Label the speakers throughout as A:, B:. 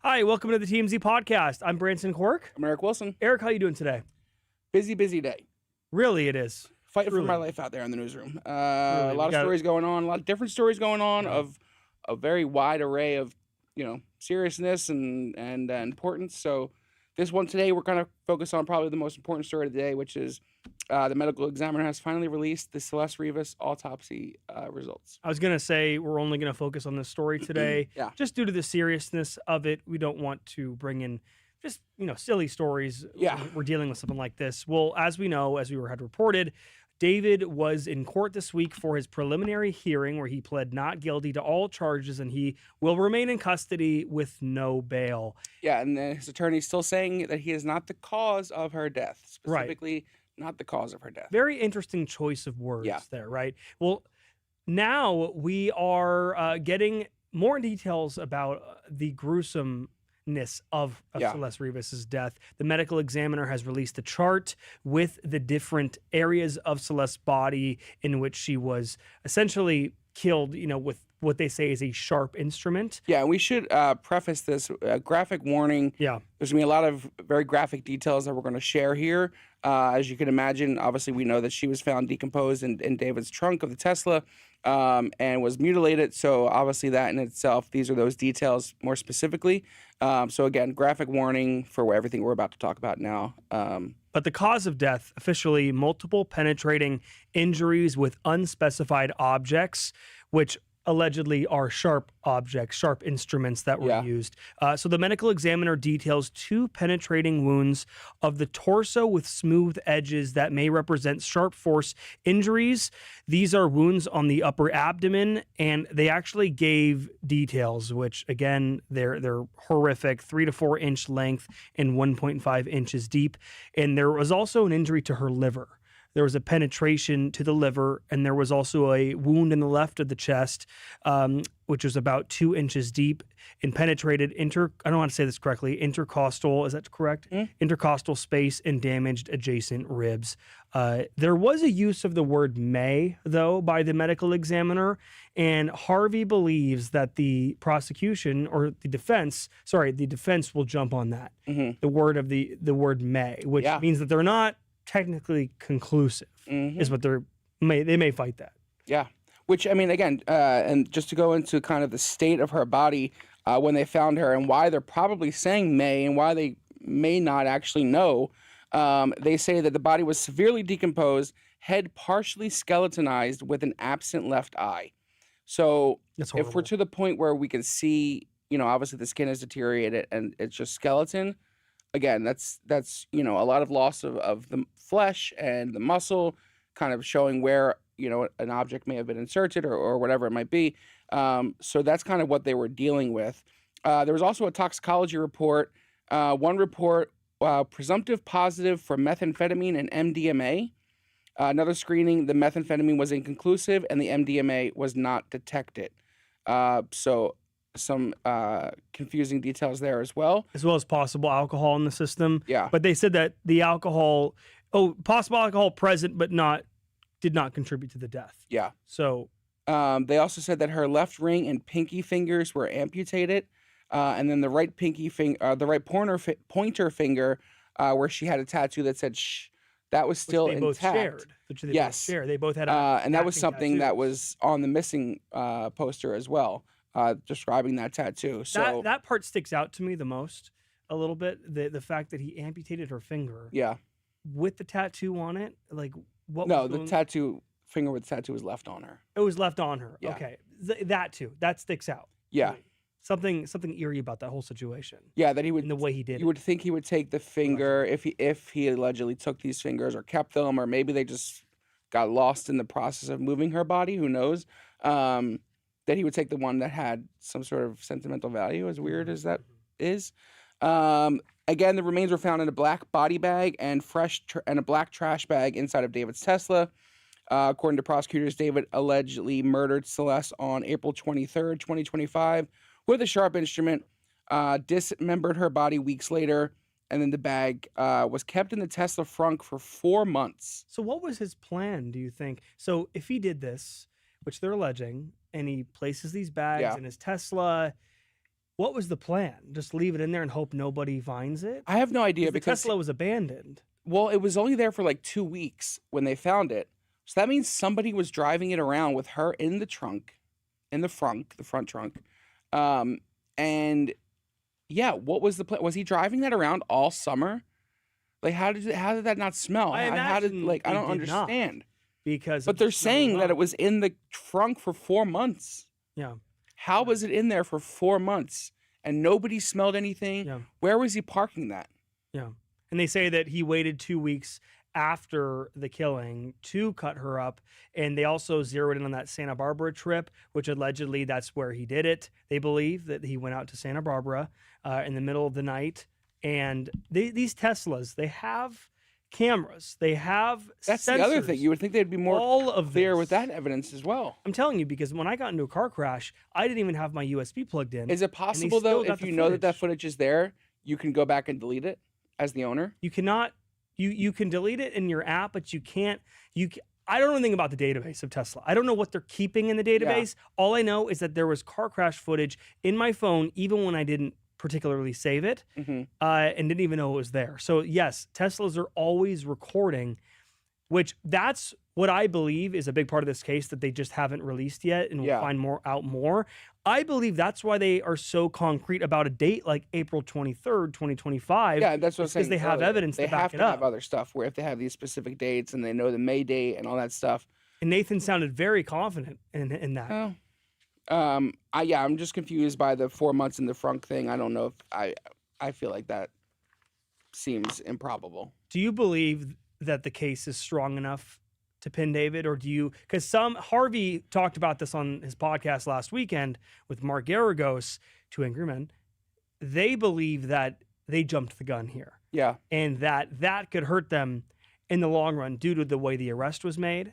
A: Hi, welcome to the TMZ podcast. I'm Branson Quirk.
B: I'm Eric Wilson.
A: Eric, how you doing today?
B: Busy day.
A: Really, it is.
B: Fighting
A: Truly.
B: for my life out there in the newsroom.
A: Truly.
B: A lot of stories going on, a lot of different stories going on
A: Yeah.
B: of a very wide array of, seriousness and importance. So this one today, we're going to focus on probably the most important story of the day, which is the medical examiner has finally released the Celeste Rivas autopsy results.
A: I was going to say we're only going to focus on this story today.
B: Yeah.
A: Just due to the seriousness of it. We don't want to bring in just, silly stories.
B: Yeah.
A: When we're dealing with something like this. Well, as we know, as we had reported, David was in court this week for his preliminary hearing where he pled not guilty to all charges and he will remain in custody with no bail.
B: Yeah, and his attorney is still saying that he is not the cause of her death, specifically not the cause of her death.
A: Very interesting choice of words there, right? Well, now we are getting more details about the gruesomeness of Celeste Rivas' death. The medical examiner has released a chart with the different areas of Celeste's body in which she was essentially killed, with what they say is a sharp instrument.
B: Yeah, and we should preface this graphic warning.
A: Yeah. There's
B: going to be a lot of very graphic details that we're going to share here. As you can imagine, obviously we know that she was found decomposed in David's trunk of the Tesla and was mutilated. So obviously that in itself, these are those details more specifically. So again, graphic warning for everything we're about to talk about now.
A: But the cause of death, officially multiple penetrating injuries with unspecified objects, which allegedly are sharp objects, sharp instruments that were used. So the medical examiner details 2 penetrating wounds of the torso with smooth edges that may represent sharp force injuries. These are wounds on the upper abdomen, and they actually gave details, which again, they're horrific, 3 to 4 inch length and 1.5 inches deep. And there was also an injury to her liver. There was a penetration to the liver, and there was also a wound in the left of the chest, which was about 2 inches deep and penetrated I don't want to say this correctly, intercostal, is that correct? Intercostal space and damaged adjacent ribs. There was a use of the word may, though, by the medical examiner, and Harvey believes that the prosecution or the defense will jump on that. The word may, which means that they're not technically conclusive is what they may fight that.
B: Yeah. Which, I mean, again, and just to go into kind of the state of her body when they found her and why they're probably saying may and why they may not actually know, they say that the body was severely decomposed, head partially skeletonized with an absent left eye. So if we're to the point where we can see, obviously the skin is deteriorated and it's just skeleton, again, that's a lot of loss of the flesh and the muscle, kind of showing where an object may have been inserted or whatever it might be. So that's kind of what they were dealing with. There was also a toxicology report. One report, presumptive positive for methamphetamine and MDMA. Another screening, the methamphetamine was inconclusive and the MDMA was not detected. So some confusing details there as well.
A: As well as possible alcohol in the system.
B: Yeah.
A: But they said that the possible alcohol present, but did not contribute to the death.
B: Yeah.
A: So
B: they also said that her left ring and pinky fingers were amputated. And then the right pinky finger, the right pointer finger, where she had a tattoo that said shh, that was still intact.
A: Both shared.
B: Yes.
A: They both had
B: and that was something
A: tattoos.
B: that was on the missing poster as well. Describing that tattoo. So
A: that part sticks out to me the most a little bit. The fact that he amputated her finger.
B: Yeah.
A: With the tattoo on it, like what?
B: No, the tattoo finger with the tattoo was left on her.
A: It was left on her.
B: Yeah.
A: Okay, that too. That sticks out.
B: Yeah.
A: Something eerie about that whole situation.
B: Yeah, that he would.
A: In the way he did.
B: You would think he would take the finger if he allegedly took these fingers or kept them, or maybe they just got lost in the process of moving her body. Who knows? That he would take the one that had some sort of sentimental value, as weird as that is. Again, the remains were found in a black body bag and and a black trash bag inside of David's Tesla. According to prosecutors, David allegedly murdered Celeste on April 23rd, 2025, with a sharp instrument, dismembered her body weeks later, and then the bag was kept in the Tesla frunk for 4 months.
A: So what was his plan, do you think? So if he did this, which they're alleging, and he places these bags in his Tesla, What was the plan? Just leave it in there and hope nobody finds it?
B: I have no idea because
A: Tesla was abandoned.
B: well, it was only there for like 2 weeks when they found it. So that means somebody was driving it around with her in the trunk, in the front trunk. And yeah, what was the plan? Was he driving that around all summer? Like, how did that not smell?
A: I imagine
B: I don't
A: they did not,
B: understand.
A: because
B: But they're saying that it was in the trunk for 4 months.
A: Yeah.
B: How was it in there for 4 months and nobody smelled anything?
A: Yeah.
B: Where was he parking that?
A: Yeah. And they say that he waited 2 weeks after the killing to cut her up. And they also zeroed in on that Santa Barbara trip, which allegedly that's where he did it. They believe that he went out to Santa Barbara in the middle of the night. And these Teslas, they have cameras. They have
B: That's
A: sensors.
B: the other thing. You would think they'd be more
A: all of
B: clear
A: this.
B: with that evidence as well.
A: I'm telling you, because when I got into a car crash, I didn't even have my USB plugged in.
B: Is it possible, though, if you know that footage is there, you can go back and delete it as the owner?
A: You cannot. You can delete it in your app, but you can't. I don't know anything about the database of Tesla. I don't know what they're keeping in the database. Yeah. All I know is that there was car crash footage in my phone, even when I didn't particularly save it, and didn't even know it was there. So yes, Teslas are always recording, which that's what I believe is a big part of this case that they just haven't released yet, and we'll find out more. I believe that's why they are so concrete about a date like April 23rd, 2025.
B: Yeah, that's what I'm saying.
A: Because they have evidence to back it up.
B: They have to have other stuff where if they have these specific dates and they know the May date and all that stuff.
A: And Nathan sounded very confident in that.
B: I'm just confused by the 4 months in the front thing. I don't know if I feel like that seems improbable.
A: Do you believe that the case is strong enough to pin David, or do you? Because Harvey talked about this on his podcast last weekend with Mark Garagos, Two Angry Men. They believe that they jumped the gun here.
B: Yeah,
A: and that could hurt them in the long run due to the way the arrest was made,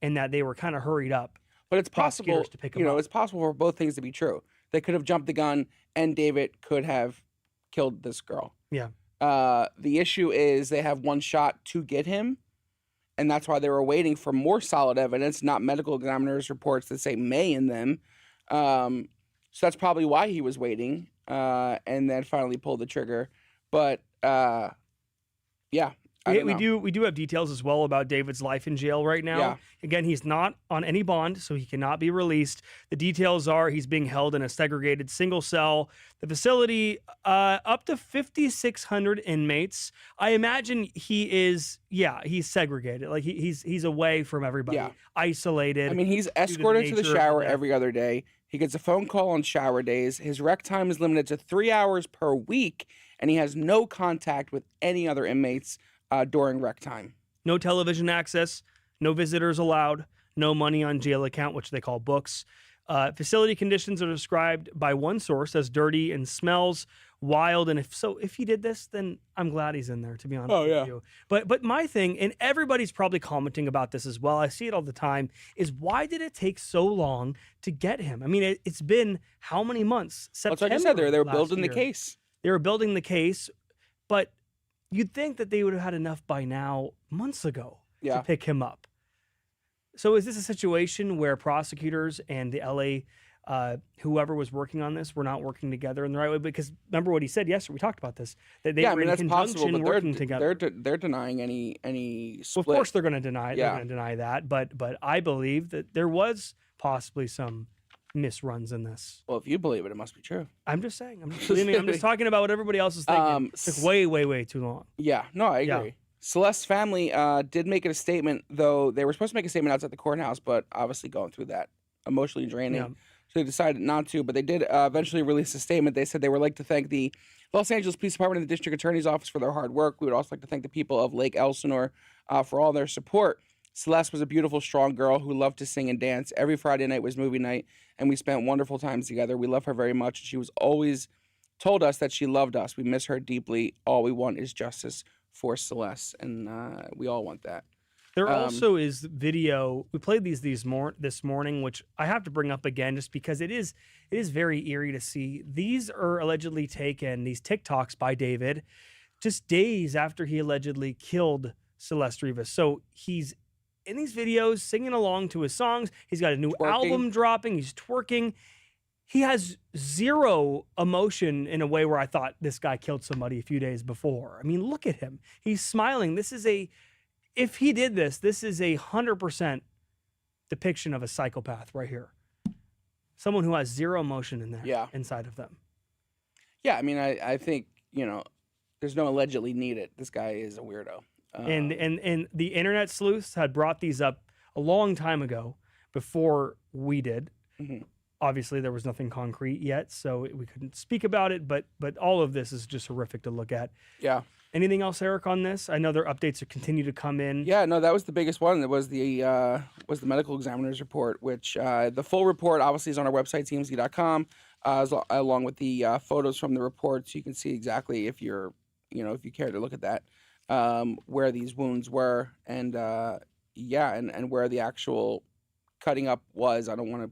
A: and that they were kind of hurried up.
B: But it's possible to pick it's possible for both things to be true. They could have jumped the gun, and David could have killed this girl.
A: Yeah.
B: The issue is they have one shot to get him, and that's why they were waiting for more solid evidence, not medical examiners' reports that say May in them. So that's probably why he was waiting, and then finally pulled the trigger. But yeah.
A: We do have details as well about David's life in jail right now.
B: Yeah.
A: Again, he's not on any bond, so he cannot be released. The details are he's being held in a segregated single cell. The facility, up to 5,600 inmates. I imagine he's segregated. Like he's away from everybody, isolated.
B: I mean, he's escorted to the shower every other day. He gets a phone call on shower days. His rec time is limited to 3 hours per week, and he has no contact with any other inmates during rec time.
A: No television access, no visitors allowed, no money on jail account, which they call books. Facility conditions are described by one source as dirty and smells wild. And if he did this, then I'm glad he's in there, to be honest with you. But my thing, and everybody's probably commenting about this as well, I see it all the time, is why did it take so long to get him? I mean, it's been how many months?
B: September. Well, like I said, they were building the case.
A: They were building the case, but you'd think that they would have had enough by now, months ago, to pick him up. So is this a situation where prosecutors and the LA, whoever was working on this, were not working together in the right way? Because remember what he said yesterday, we talked about this, that they were in conjunction working together.
B: They're denying any split.
A: Well, of course they're going to deny it. They're going to deny that. But I believe that there was possibly some misruns in this.
B: Well, if you believe it, it must be true.
A: I'm just saying. I'm just talking about what everybody else is thinking. It took way too long.
B: Yeah, no, I agree. Yeah. Celeste's family did make it a statement, though they were supposed to make a statement outside the courthouse, but obviously going through that emotionally draining. Yeah. So they decided not to, but they did eventually release a statement. They said they would like to thank the Los Angeles Police Department and the District Attorney's Office for their hard work. We would also like to thank the people of Lake Elsinore for all their support. Celeste was a beautiful, strong girl who loved to sing and dance. Every Friday night was movie night, and we spent wonderful times together. We love her very much. She was always told us that she loved us. We miss her deeply. All we want is justice for Celeste, and we all want that.
A: There also is video. We played these this morning, which I have to bring up again just because it is very eerie to see. These are allegedly taken, these TikToks by David, just days after he allegedly killed Celeste Rivas. So he's in these videos singing along to his songs. He's got a new album dropping. He's twerking. he has zero emotion in a way where I thought this guy killed somebody a few days before. I mean, look at him. He's smiling. If he did this, this is 100% depiction of a psychopath right here. Someone who has zero emotion in there, inside of them.
B: Yeah, I mean, I think, there's no allegedly needed. This guy is a weirdo.
A: And the internet sleuths had brought these up a long time ago before we did.
B: Mm-hmm.
A: Obviously, there was nothing concrete yet, so we couldn't speak about it. But all of this is just horrific to look at.
B: Yeah.
A: Anything else, Eric, on this? I know their updates continue to come in.
B: Yeah, no, that was the biggest one. It was the medical examiner's report, which the full report obviously is on our website, TMZ.com, along with the photos from the report, so you can see exactly if you care to look at that, where these wounds were, and and where the actual cutting up was. I don't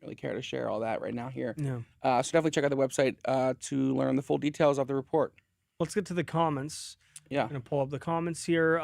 B: really care to share all that right now here.
A: No.
B: So definitely check out the website to learn the full details of the report.
A: Let's get to the comments.
B: Yeah.
A: I'm going to pull up the comments here.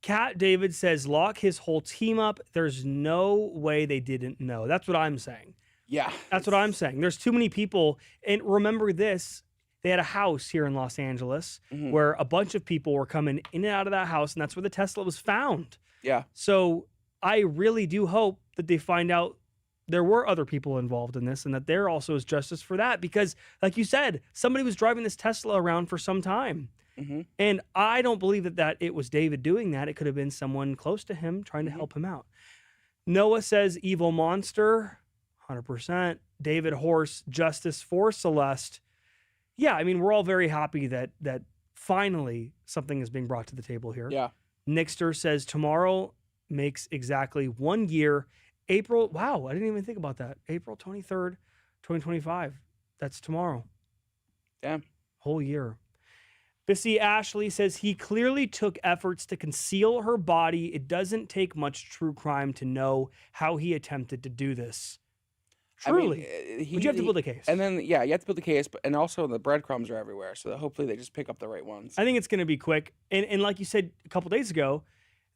A: Cat David says, lock his whole team up. There's no way they didn't know. That's what I'm saying.
B: Yeah.
A: That's what I'm saying. There's too many people. And remember this, they had a house here in Los Angeles where a bunch of people were coming in and out of that house, and that's where the Tesla was found.
B: Yeah.
A: So I really do hope that they find out there were other people involved in this and that there also is justice for that, because like you said, somebody was driving this Tesla around for some time. And I don't believe that it was David doing that. It could have been someone close to him trying to help him out. Noah says evil monster, 100%. David Horse, justice for Celeste. Yeah, I mean, we're all very happy that finally something is being brought to the table here.
B: Yeah.
A: Nixter says tomorrow makes exactly 1 year. April, wow, I didn't even think about that. April 23rd, 2025. That's tomorrow.
B: Damn.
A: Whole year. Bissy Ashley says he clearly took efforts to conceal her body. It doesn't take much true crime to know how he attempted to do this. Truly.
B: I mean,
A: but you have to build a case.
B: And then, you have to build a case, and also the breadcrumbs are everywhere, so that hopefully they just pick up the right ones.
A: I think it's going to be quick. And like you said a couple days ago,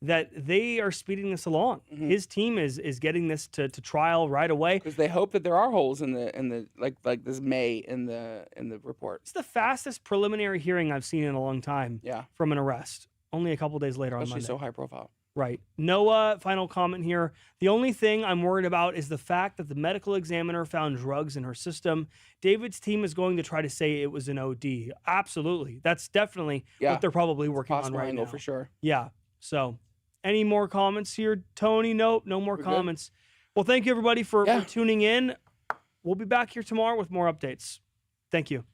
A: that they are speeding this along. His team is getting this to trial right away,
B: because they hope that there are holes in the like this May in the report.
A: It's the fastest preliminary hearing I've seen in a long time.
B: Yeah.
A: From an arrest. Only a couple days later on Monday.
B: So high profile.
A: Right. Noah, final comment here. The only thing I'm worried about is the fact that the medical examiner found drugs in her system. David's team is going to try to say it was an OD. Absolutely. That's definitely what they're probably working on right now.
B: For sure.
A: Yeah. So, any more comments here, Tony? Nope, no more comments. Well, thank you, everybody, for tuning in. We'll be back here tomorrow with more updates. Thank you.